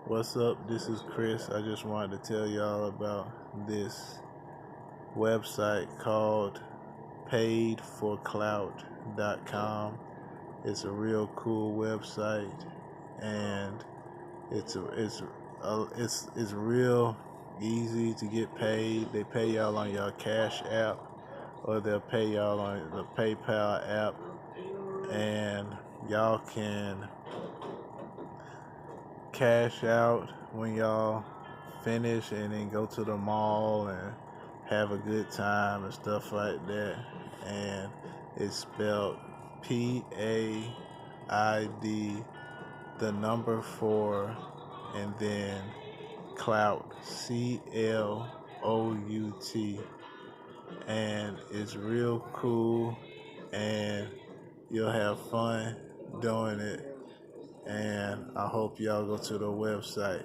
What's up? This is Chris. I just wanted to tell y'all about this website called paidforclout.com. It's a real cool website, and it's real easy to get paid. They pay y'all on your Cash App, or they'll pay y'all on the PayPal app, and y'all can cash out when y'all finish and then go to the mall and have a good time and stuff like that. And it's spelled PAID, the number 4, and then Clout, CLOUT. And it's real cool, and you'll have fun doing it. And I hope y'all go to the website.